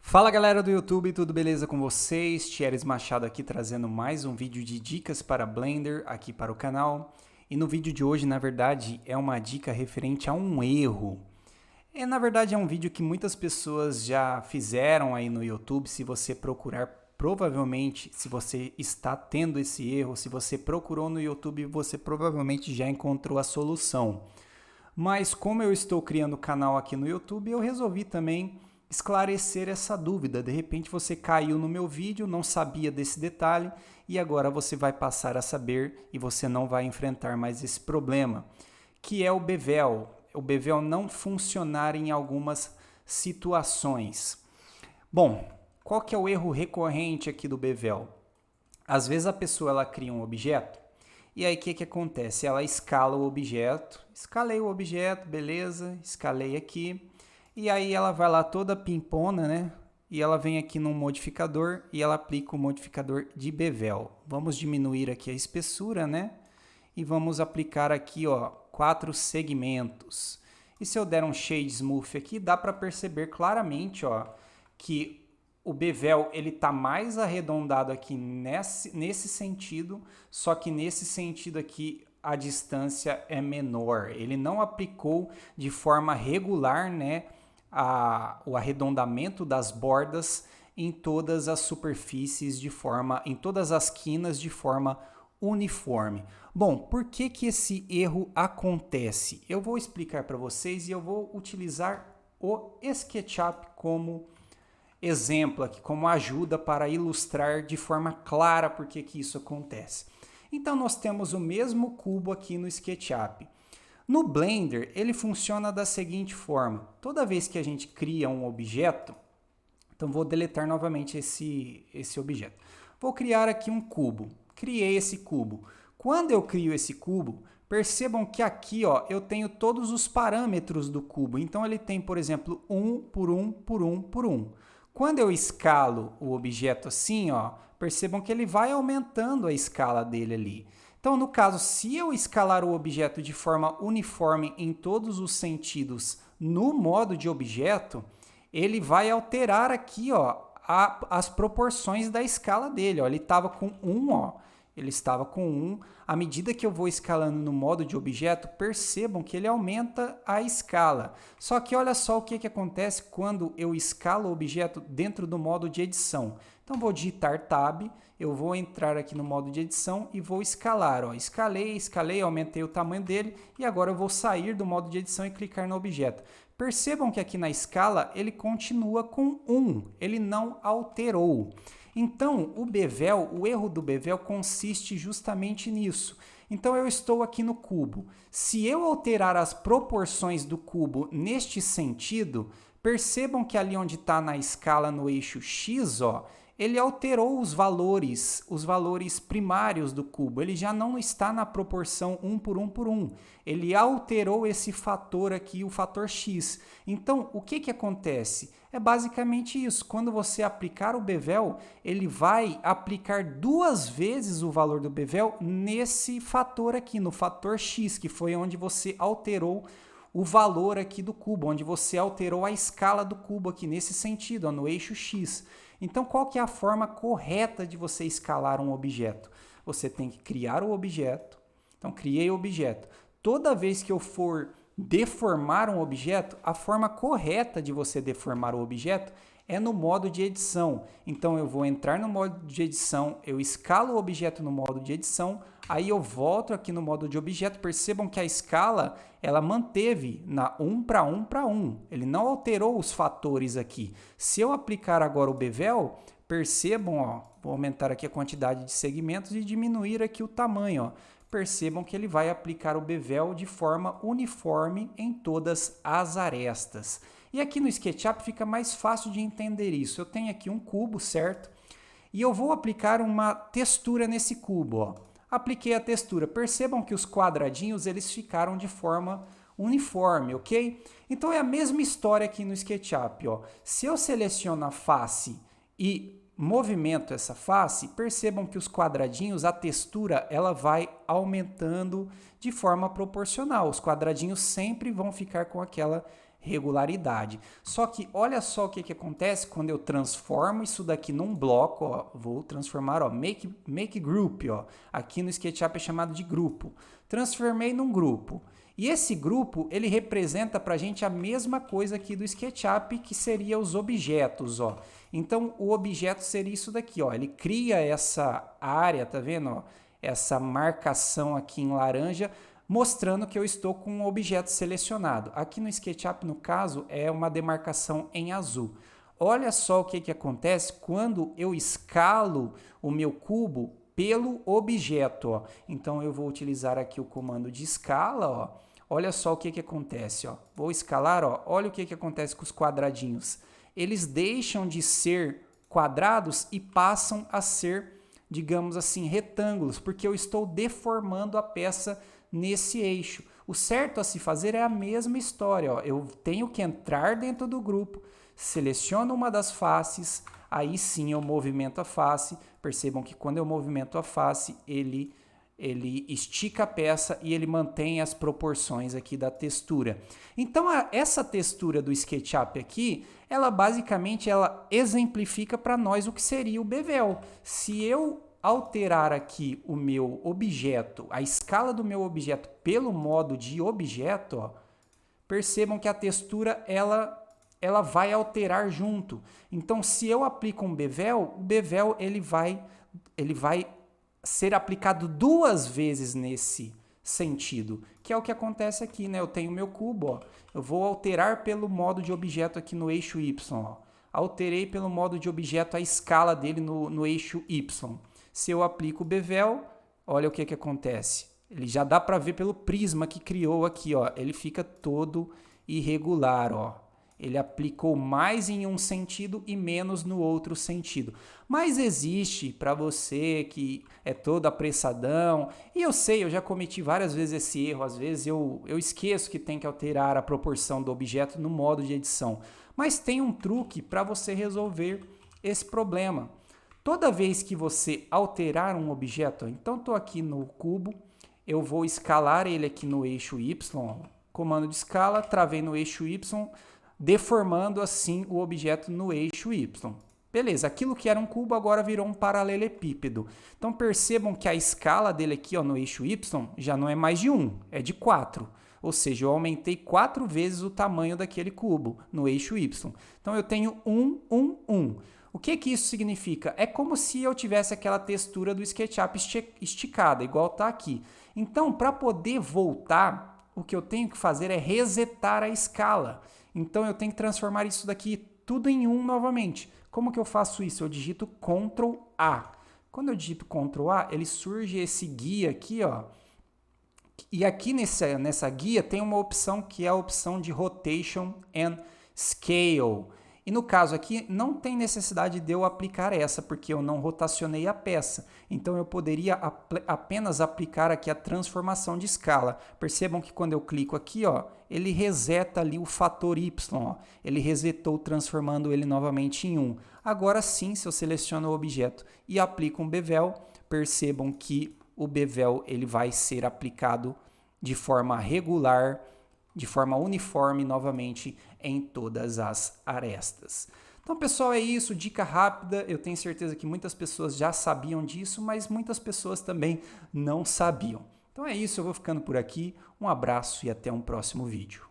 Fala galera do YouTube, tudo beleza com vocês? Thieres Machado aqui trazendo mais um vídeo de dicas para Blender aqui para o canal. E no vídeo de hoje, na verdade, é uma dica referente a um erro. Na verdade, é um vídeo que muitas pessoas já fizeram aí no YouTube. Se você procurar, provavelmente, se você está tendo esse erro, se você procurou no YouTube, você provavelmente já encontrou a solução. Mas como eu estou criando o canal aqui no YouTube, eu resolvi também esclarecer essa dúvida. De repente você caiu no meu vídeo, não sabia desse detalhe e agora você vai passar a saber e você não vai enfrentar mais esse problema, que é o bevel. O bevel não funcionar em algumas situações. Bom, qual que é o erro recorrente aqui do bevel? Às vezes a pessoa ela cria um objeto e aí o que acontece? Ela escala o objeto, escalei o objeto, beleza, escalei aqui. E aí ela vai lá toda pimpona, né? E ela vem aqui no modificador e ela aplica o modificador de bevel. Vamos diminuir aqui a espessura, né? E vamos aplicar aqui, ó, 4 segmentos. E se eu der um shade smooth aqui, dá para perceber claramente, ó, que o bevel ele tá mais arredondado aqui nesse sentido, só que nesse sentido aqui a distância é menor. Ele não aplicou de forma regular, né? O arredondamento das bordas em todas as superfícies em todas as quinas de forma uniforme. Bom, por que esse erro acontece? Eu vou explicar para vocês e eu vou utilizar o SketchUp como exemplo aqui, como ajuda para ilustrar de forma clara por que isso acontece. Então nós temos o mesmo cubo aqui no SketchUp. No Blender, ele funciona da seguinte forma. Toda vez que a gente cria um objeto, então vou deletar novamente esse objeto. Vou criar aqui um cubo. Criei esse cubo. Quando eu crio esse cubo, percebam que aqui ó, eu tenho todos os parâmetros do cubo. Então ele tem, por exemplo, 1 por 1 por 1 por 1. Quando eu escalo o objeto assim, ó, percebam que ele vai aumentando a escala dele ali. Então, no caso, se eu escalar o objeto de forma uniforme em todos os sentidos no modo de objeto, ele vai alterar aqui ó, as proporções da escala dele. Ó. Ele estava com 1, ó. Ele estava com 1. À medida que eu vou escalando no modo de objeto, percebam que ele aumenta a escala. Só que olha só o que acontece quando eu escalo o objeto dentro do modo de edição. Então, vou digitar Tab, eu vou entrar aqui no modo de edição e vou escalar. Ó. Escalei, aumentei o tamanho dele e agora eu vou sair do modo de edição e clicar no objeto. Percebam que aqui na escala ele continua com 1, ele não alterou. Então, o erro do bevel consiste justamente nisso. Então, eu estou aqui no cubo. Se eu alterar as proporções do cubo neste sentido, percebam que ali onde está na escala no eixo X, ó, ele alterou os valores primários do cubo. Ele já não está na proporção 1 por 1 por 1. Ele alterou esse fator aqui, o fator X. Então, o que acontece? É basicamente isso. Quando você aplicar o bevel, ele vai aplicar 2 vezes o valor do bevel nesse fator aqui, no fator X, que foi onde você alterou o valor aqui do cubo, onde você alterou a escala do cubo aqui nesse sentido, ó, no eixo X. Então, qual que é a forma correta de você escalar um objeto? Você tem que criar o objeto. Então, criei o objeto. Toda vez que eu for deformar um objeto, a forma correta de você deformar o objeto é no modo de edição. Então, eu vou entrar no modo de edição, eu escalo o objeto no modo de edição, aí eu volto aqui no modo de objeto, percebam que a escala, ela manteve na 1 para 1 para 1. Ele não alterou os fatores aqui. Se eu aplicar agora o bevel, percebam, ó, vou aumentar aqui a quantidade de segmentos e diminuir aqui o tamanho, ó. Percebam que ele vai aplicar o bevel de forma uniforme em todas as arestas. E aqui no SketchUp fica mais fácil de entender isso. Eu tenho aqui um cubo, certo? E eu vou aplicar uma textura nesse cubo, ó. Apliquei a textura. Percebam que os quadradinhos eles ficaram de forma uniforme, ok? Então é a mesma história aqui no SketchUp, ó. Se eu seleciono a face e movimento essa face, percebam que os quadradinhos, a textura, ela vai aumentando de forma proporcional. Os quadradinhos sempre vão ficar com aquela regularidade. Só que olha só o que acontece quando eu transformo isso daqui num bloco, ó, vou transformar, ó, make group, ó, aqui no SketchUp é chamado de grupo. Transformei num grupo. E esse grupo, ele representa pra gente a mesma coisa aqui do SketchUp, que seria os objetos, ó. Então, o objeto seria isso daqui, ó. Ele cria essa área, tá vendo, ó? Essa marcação aqui em laranja, mostrando que eu estou com um objeto selecionado. Aqui no SketchUp, no caso, é uma demarcação em azul. Olha só o que acontece quando eu escalo o meu cubo pelo objeto, ó. Então, eu vou utilizar aqui o comando de escala, ó. Olha só o que acontece, ó. Vou escalar, ó. Olha o que acontece com os quadradinhos. Eles deixam de ser quadrados e passam a ser, digamos assim, retângulos, porque eu estou deformando a peça nesse eixo. O certo a se fazer é a mesma história, ó. Eu tenho que entrar dentro do grupo, seleciono uma das faces, aí sim eu movimento a face. Percebam que quando eu movimento a face, ele estica a peça e ele mantém as proporções aqui da textura. Então, essa textura do SketchUp aqui, ela basicamente exemplifica para nós o que seria o bevel. Se eu alterar aqui o meu objeto, a escala do meu objeto pelo modo de objeto, ó, percebam que a textura ela vai alterar junto. Então, se eu aplico um bevel, o bevel ele vai ser aplicado duas vezes nesse sentido, que é o que acontece aqui, né? Eu tenho meu cubo, ó. Eu vou alterar pelo modo de objeto aqui no eixo Y, ó. Alterei pelo modo de objeto a escala dele no eixo Y. Se eu aplico o bevel, olha o que acontece. Ele já dá para ver pelo prisma que criou aqui, ó. Ele fica todo irregular, ó. Ele aplicou mais em um sentido e menos no outro sentido. Mas existe para você que é todo apressadão, e eu sei, eu já cometi várias vezes esse erro, às vezes eu esqueço que tem que alterar a proporção do objeto no modo de edição. Mas tem um truque para você resolver esse problema. Toda vez que você alterar um objeto, então estou aqui no cubo, eu vou escalar ele aqui no eixo Y, comando de escala, travei no eixo Y, deformando assim o objeto no eixo Y. Beleza, aquilo que era um cubo agora virou um paralelepípedo. Então percebam que a escala dele aqui, ó, no eixo Y já não é mais de 1, é de 4. Ou seja, eu aumentei 4 vezes o tamanho daquele cubo no eixo Y. Então eu tenho 1, 1, 1. O que isso significa? É como se eu tivesse aquela textura do SketchUp esticada, igual está aqui. Então, para poder voltar, o que eu tenho que fazer é resetar a escala. Então, eu tenho que transformar isso daqui tudo em 1 novamente. Como que eu faço isso? Eu digito Ctrl A. Quando eu digito Ctrl A, ele surge esse guia aqui, ó. E aqui nessa guia tem uma opção que é a opção de Rotation and Scale. E no caso aqui, não tem necessidade de eu aplicar essa, porque eu não rotacionei a peça. Então, eu poderia apenas aplicar aqui a transformação de escala. Percebam que quando eu clico aqui, ó, ele reseta ali o fator Y. Ó. Ele resetou, transformando ele novamente em 1. Agora sim, se eu seleciono o objeto e aplico um bevel, percebam que o bevel ele vai ser aplicado de forma regular, de forma uniforme novamente em todas as arestas. Então, pessoal, é isso, dica rápida. Eu tenho certeza que muitas pessoas já sabiam disso, mas muitas pessoas também não sabiam. Então é isso, eu vou ficando por aqui. Um abraço e até um próximo vídeo.